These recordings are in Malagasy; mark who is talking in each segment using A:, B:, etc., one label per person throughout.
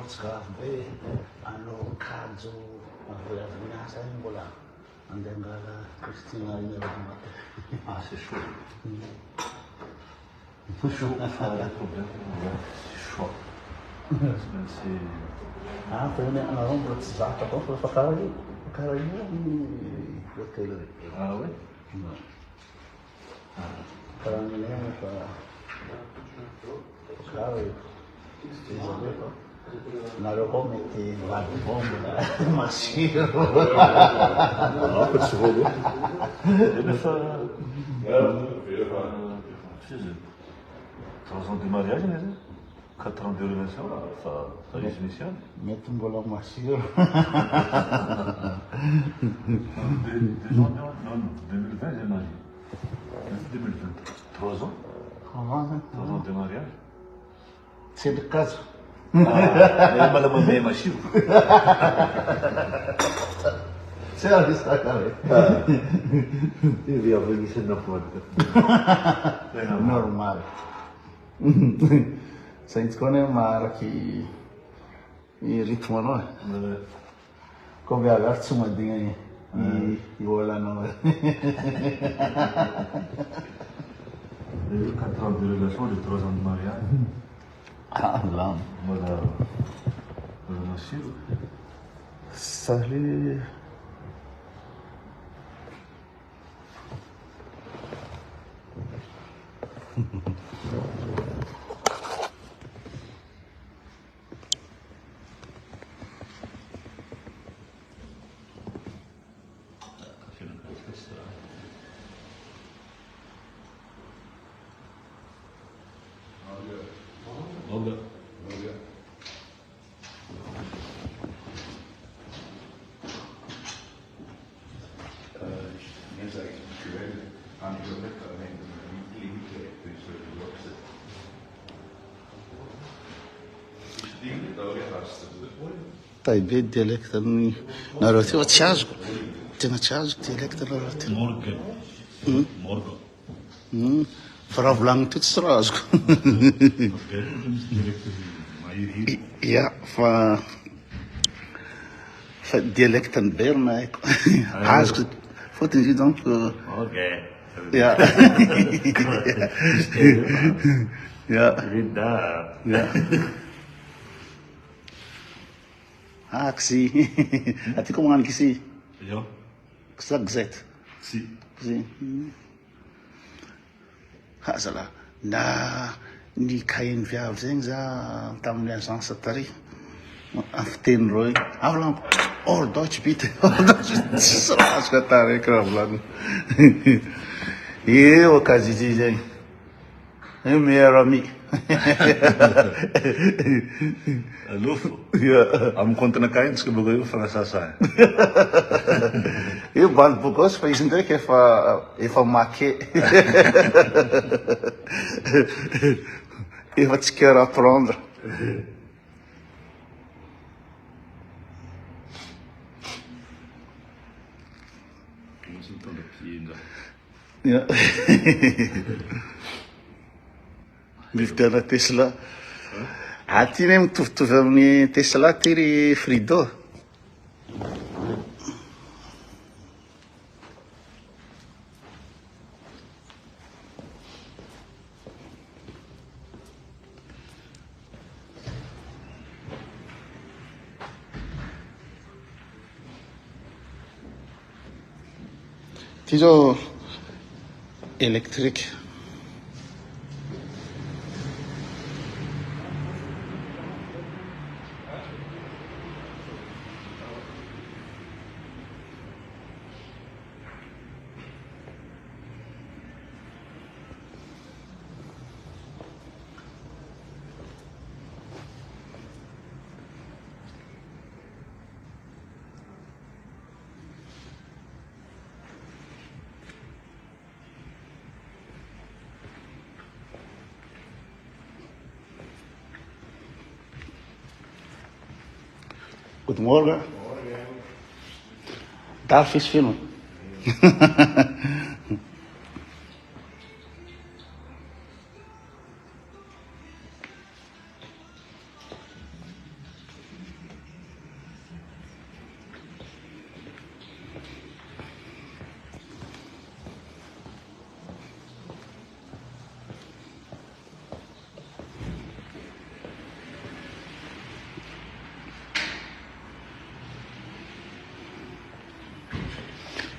A: Portugal be ano kajo avela vinasa mbola andengala Cristina ina mate.
B: Ah, c'est chaud. C'est chaud, ça a problème. C'est chaud. C'est...
A: Ah, foi na ombra de zata, então foi para o cara aí hotel.
B: Ah ouais?
A: Non. Para mim é para o cara désolé quoi. Na Europa metti la bomba, Merci.
B: Ah, pas de souvenir. Et bien ça... 3 ans de mariage, 4 ans de relation, ça les initiales.
A: Metti un bola Merci.
B: Déjà, non, 2020, j'ai marié. 2020, 3 ans. 3 ans de mariage.
A: C'est de casa.
B: Ah, malamang may masiw.
A: Sério, está cara.
B: Hindi ako isan na po.
A: Normal. Sente quando é mara que e ritmo não é? Como é agora uma dinha e olha não é?
B: 4 ans de relation, 3 ans de mariage.
A: Ah, lá.
B: Voilà. Masiw.
A: Salut.
B: Olga.
A: طيب الديالكت ناروتي وتشاجك تنا تشاجك ديالكت ناروتي
B: Morgen. Morgen.
A: فرا بلان تتسراجك يا فالديالكت نبيرنا حاجك فوت نجي دونك
B: Okay.
A: يا يا
B: Vidina.
A: يا كسي هاتي كوم غان كسي
B: Jo.
A: كسا كزيت
B: Si.
A: كسي هازلا نا ني كاين فيها زين زا تام لانسانس تاري افتين روي افلان اور دوتش بيت اور دوتش سراس كتاري كرافلان ايه وكازي جي مير امي
B: Lufo.
A: يا
B: Am conta na cain, que bagulho francesa.
A: eu bando por coisa para isso que é fa maque eu vou te querer aprender
B: Vamos então aqui ainda.
A: ja Vidana Tesla aty ne mitovitovy amin'ny Tesla ty ry Frido ty zao électrique Goedemorgen. Darf ich filmen?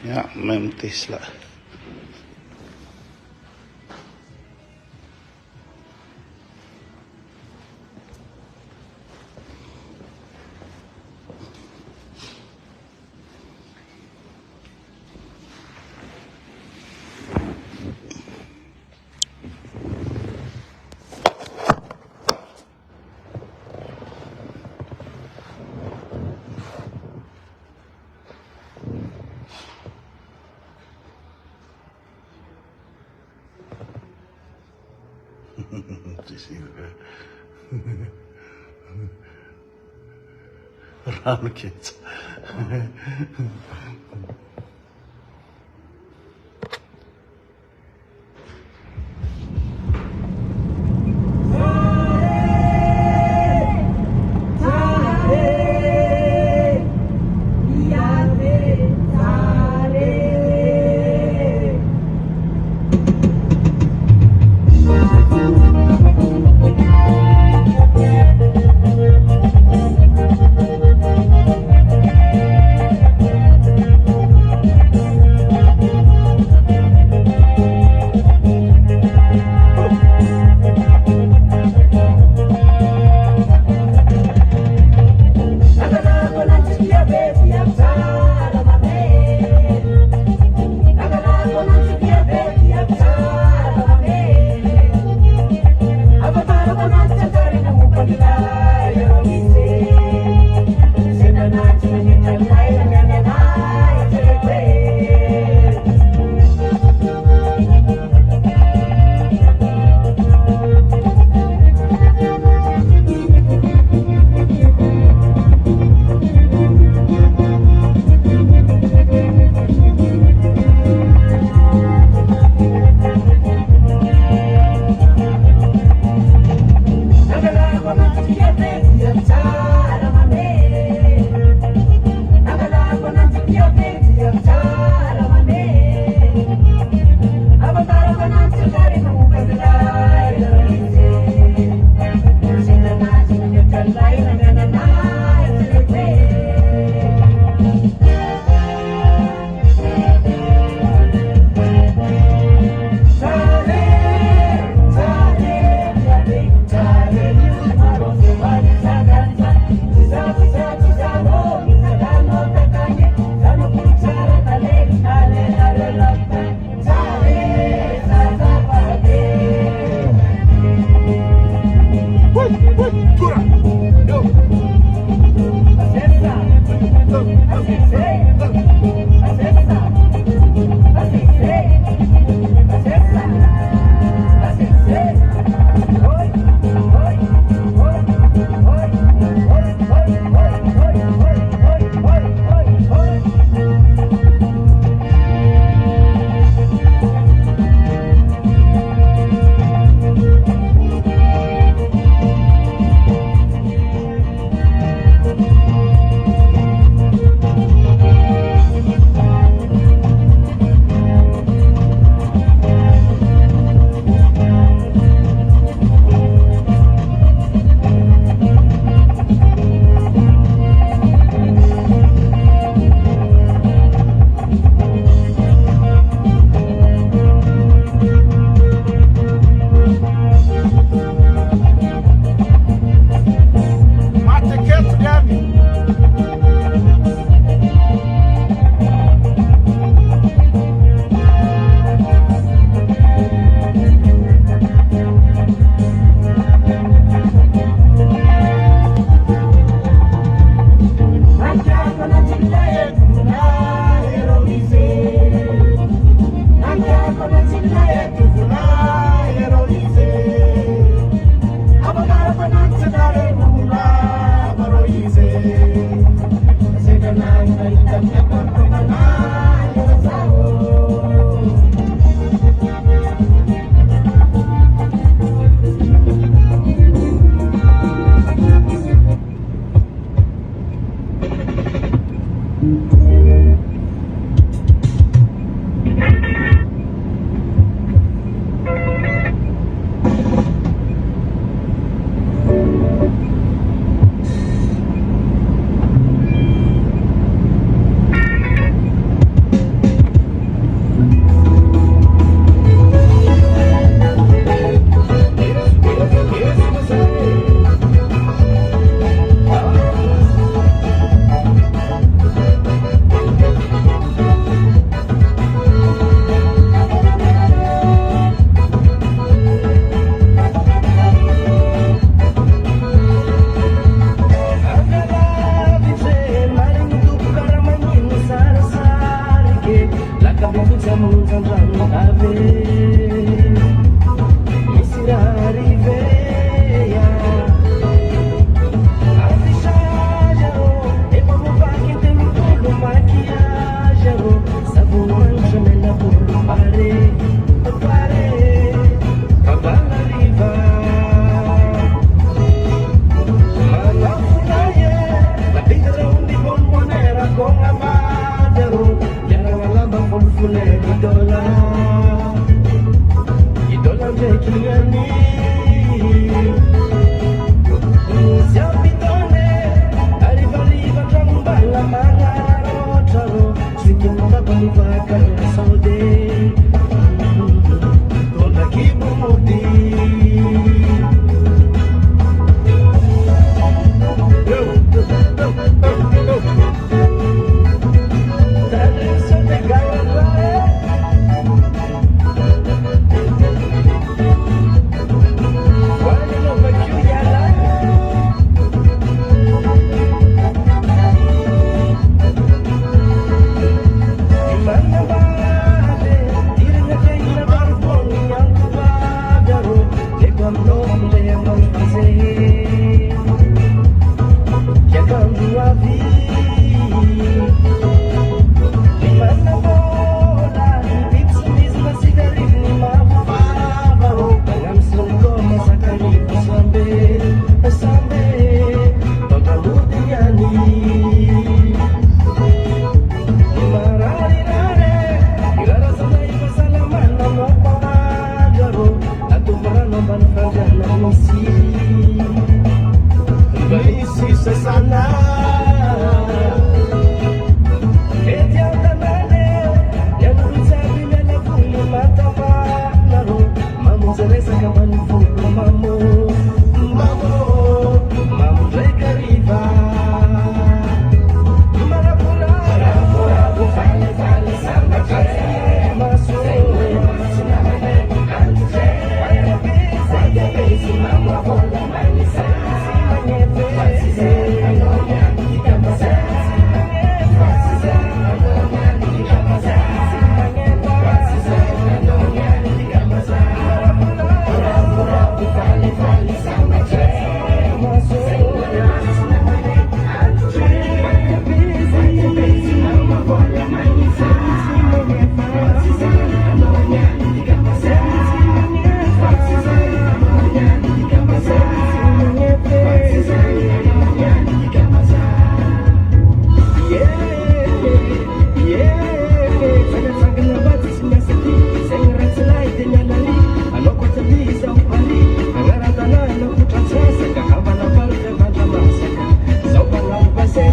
A: Ja, même Tesla. Rano kids.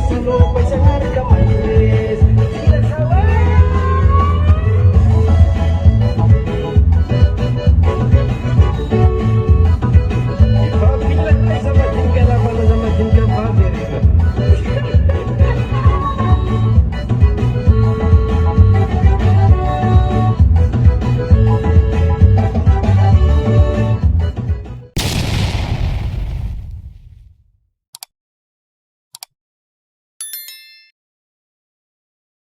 C: Solo